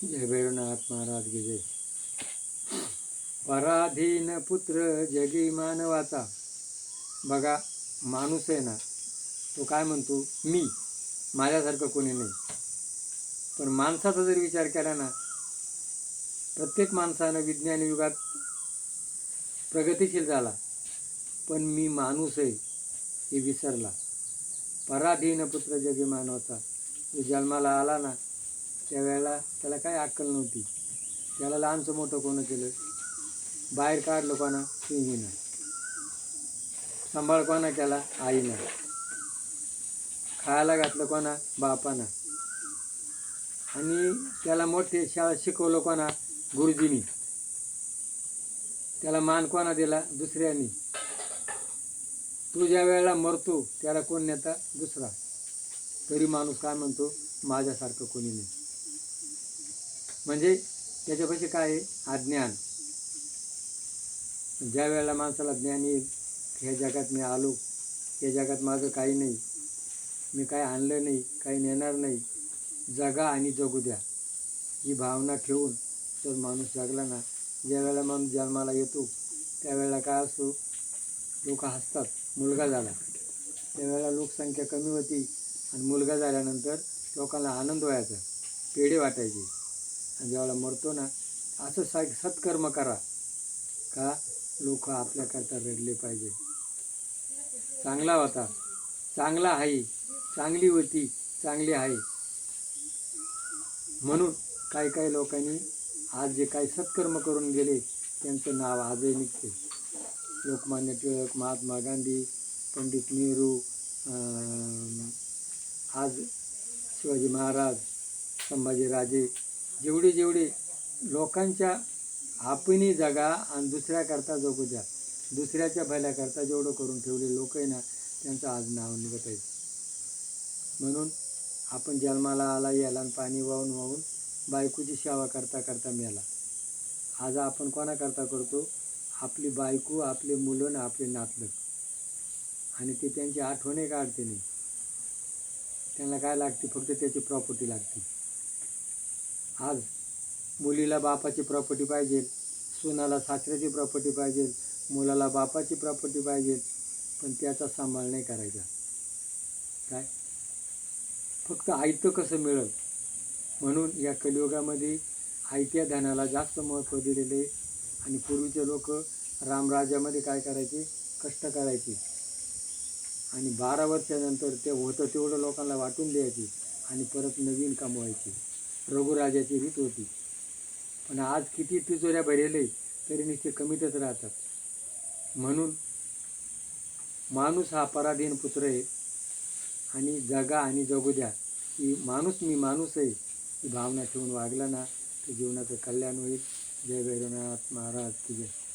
जय भैरवनाथ महाराज की जय. पराधीन पुत्र जगी मानवाचा. बघा, माणूस आहे ना, तो काय म्हणतो, मी, माझ्यासारखं कोणी नाही. पण माणसाचा जर विचार केला ना, प्रत्येक माणसानं विज्ञान युगात प्रगतिशील झाला, पण मी माणूस आहे हे विसरला. पराधीन पुत्र जगी मानवाचा. जो जन्माला आला ना, त्यावेळेला त्याला काय अक्कल नव्हती. त्याला लहानचं मोठं कोणं केलं, बाहेर काढलं कोणा, सिंहीनं. सांभाळ कोणा केला, आईनं. खायला घातलं कोणा, बापानं. आणि त्याला मोठे शाळा शिकवलं कोणा, गुरुजींनी. त्याला मान कोणा दिला, दुसऱ्यांनी. तो ज्या वेळेला मरतो त्याला कोण नेता, दुसरा. तरी माणूस काय म्हणतो, माझ्यासारखं कोणी नाही. म्हणजे त्याच्यापाशी काय आहे, अज्ञान. ज्या वेळेला माणसाला ज्ञान येईल, ह्या जगात मी आलो, या जगात माझं काही नाही, मी काय आणलं नाही, काही नेणार नाही, जगा आणि जगू द्या, ही भावना ठेवून जर माणूस जगला ना, ज्या वेळेला माणूस जन्माला येतो त्यावेळेला काय असतो, लोक हसतात, मुलगा झाला. त्यावेळेला लोकसंख्या कमी होती आणि मुलगा झाल्यानंतर लोकांना आनंद व्हायचा, पेढे वाटायचे. आणि ज्यावेळेला मरतो ना, असं सत्कर्म करा का लोक आपल्याकरता रडले पाहिजे. चांगला होता, चांगला आहे, चांगली होती, चांगली आहे. म्हणून काही काही लोकांनी आज जे काही सत्कर्म करून गेले त्यांचं नाव आजही निघते. लोकमान्य टिळक, महात्मा गांधी, पंडित नेहरू, आज शिवाजी महाराज, संभाजीराजे, जेवढे जेवढे लोकांच्या आपणही जगा आणि दुसऱ्याकरता जगू द्या, दुसऱ्याच्या भल्याकरता जेवढं करून ठेवले लोक आहे ना, त्यांचं आज नाव निघत आहे. म्हणून आपण जन्माला आला, याला पाणी वाहून वाहून बायकोची सेवा करता करता मेला. आज आपण कोणाकरता करतो, आपली बायको, आपले मुलं ना आपले नातलग. आणि ते त्यांची आठवणे काढते नाही. त्यांना काय लागते, फक्त त्याची प्रॉपर्टी लागते. आज मुलीला बापाची प्रॉपर्टी पाहिजे, सुनाला सासऱ्याची प्रॉपर्टी पाहिजे, मुलाला बापाची प्रॉपर्टी पाहिजे, पण त्याचा सांभाळ नाही करायचा. काय फक्त आयतं कसं मिळेल म्हणून या कलियुगामध्ये आयत्या धनाला जास्त महत्त्व दिलेले. आणि पूर्वीचे लोक रामराज्यामध्ये काय करायचे, कष्ट करायचे आणि 12 वर्षानंतर ते होतं तेवढं लोकांना वाटून द्यायचे आणि परत नवीन कमवायचे. रघुराजाची रीत होती. पण आज किती तिजोऱ्या भरेले तरी नुसते कमीतच राहतात. म्हणून माणूस हा पराधीन पुत्र आहे. आणि जगा आणि जगू द्या, की माणूस मी माणूस आहे ही भावना ठेवून वागला ना, तर जीवनाचं कल्याण होईल. जय भैरवनाथ महाराज की जय.